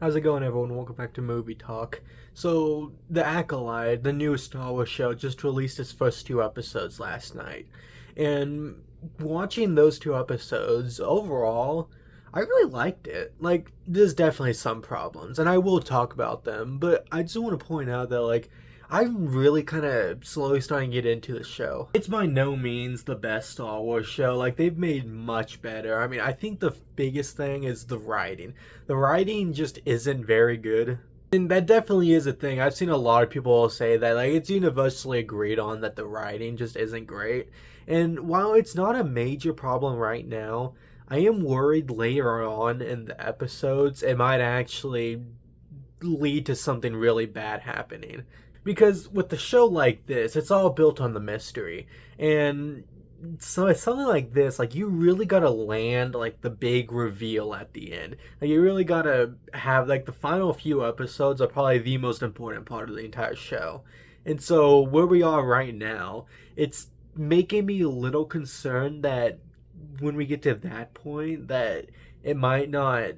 How's it going, everyone? Welcome back to Movie Talk. So, The Acolyte, the new Star Wars show, just released its first two episodes last night. And watching those two episodes, overall, I really liked it. Like, there's definitely some problems, and I will talk about them, but I just want to point out that, I'm really kind of slowly starting to get into the show. It's by no means the best Star Wars show. Like, they've made much better. I mean, I think the biggest thing is the writing. The writing just isn't very good. And that definitely is a thing. I've seen a lot of people say that, like, it's universally agreed on that the writing just isn't great. And while it's not a major problem right now, I am worried later on in the episodes it might actually lead to something really bad happening. Because with a show like this, it's all built on the mystery. And so it's something like this, like, you really gotta land like the big reveal at the end. Like, you really gotta have, like, the final few episodes are probably the most important part of the entire show. And so where we are right now, it's making me a little concerned that when we get to that point that it might not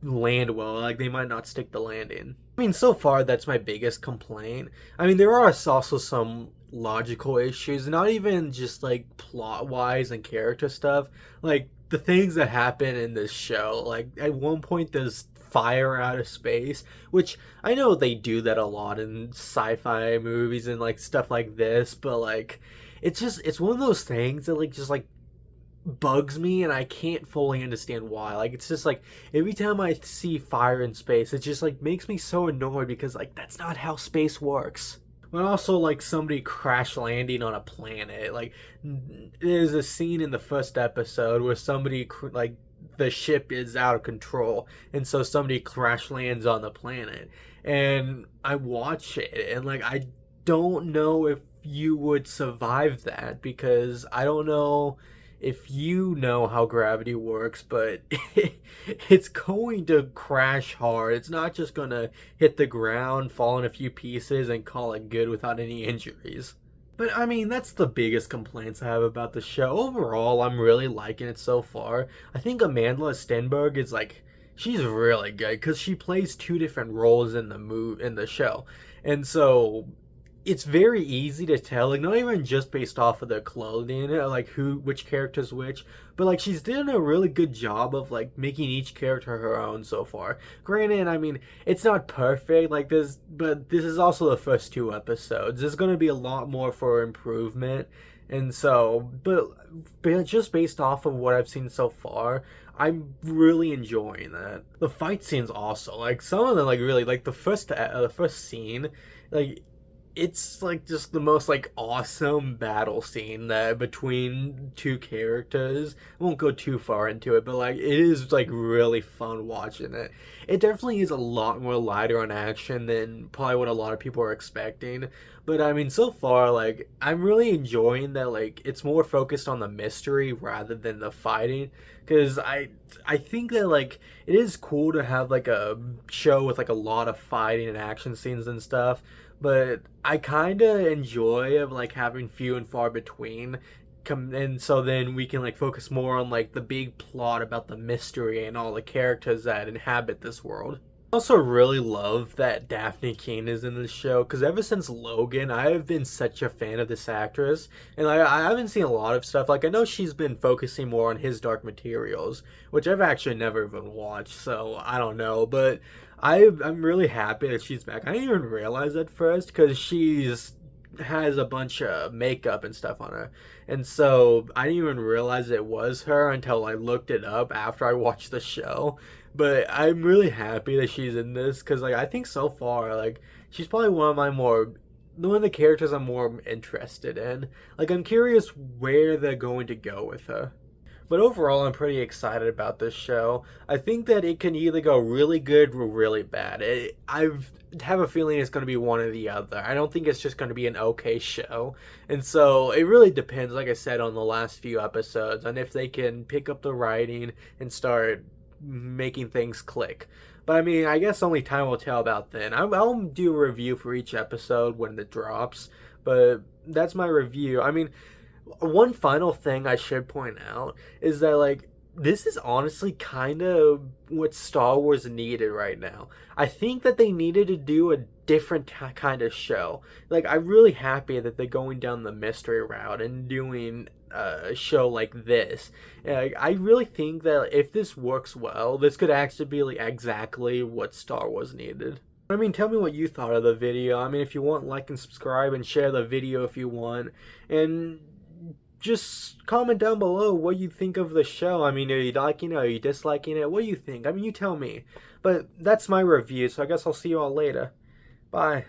land well. Like, they might not stick the landing. I mean, so far that's my biggest complaint. I mean, there are also some logical issues, not even just like plot wise and character stuff. Like, the things that happen in this show. Like, at one point there's fire out of space, which I know they do that a lot in sci-fi movies and like stuff like this, but like it's one of those things that like just like bugs me and I can't fully understand why. Like, it's just like every time I see fire in space, it just like makes me so annoyed because like that's not how space works. But also, like, somebody crash landing on a planet. Like, there's a scene in the first episode where somebody like the ship is out of control, and so somebody crash lands on the planet. And I watch it, and like I don't know if you would survive that because I don't know if you know how gravity works, but it's going to crash hard. It's not just going to hit the ground, fall in a few pieces, and call it good without any injuries. But I mean, that's the biggest complaints I have about the show. Overall, I'm really liking it so far. I think Amanda Stenberg is like, she's really good because she plays two different roles in the show, and so it's very easy to tell, like, not even just based off of their clothing, like which character's which, but like she's doing a really good job of like making each character her own so far. Granted, I mean, it's not perfect like this, but this is also the first two episodes. There's going to be a lot more for improvement, and so, but just based off of what I've seen so far, I'm really enjoying that. The fight scenes also, like, some of them, like, really, like the first scene, like, it's like just the most like awesome battle scene that between two characters. I won't go too far into it, but like it is like really fun watching it. It definitely is a lot more lighter on action than probably what a lot of people are expecting. But I mean, so far, like, I'm really enjoying that. Like, it's more focused on the mystery rather than the fighting, because I think that like it is cool to have like a show with like a lot of fighting and action scenes and stuff, but I kind of enjoy of like having few and far between. And so then we can like focus more on like the big plot about the mystery and all the characters that inhabit this world. I also really love that Daphne Keane is in this show because ever since Logan, I have been such a fan of this actress, and I haven't seen a lot of stuff. Like, I know she's been focusing more on His Dark Materials, which I've actually never even watched, so I don't know. But I'm really happy that she's back. I didn't even realize at first because she's has a bunch of makeup and stuff on her, and so I didn't even realize it was her until I looked it up after I watched the show. But I'm really happy that she's in this because like I think so far like she's probably one of the characters I'm more interested in. Like, I'm curious where they're going to go with her. But overall, I'm pretty excited about this show. I think that it can either go really good or really bad. I have a feeling it's going to be one or the other. I don't think it's just going to be an okay show. And so it really depends, like I said, on the last few episodes, and if they can pick up the writing and start making things click. But I mean, I guess only time will tell about then. I'll do a review for each episode when it drops, but that's my review. I mean, one final thing I should point out is that, like, this is honestly kind of what Star Wars needed right now. I think that they needed to do a different kind of show. Like, I'm really happy that they're going down the mystery route and doing a show like this. I really think that if this works well, this could actually be like exactly what Star Wars needed. I mean, tell me what you thought of the video. I mean, if you want, like and subscribe and share the video if you want. And just comment down below what you think of the show. I mean, are you liking it? Are you disliking it? What do you think? I mean, you tell me. But that's my review, so I guess I'll see you all later. Bye.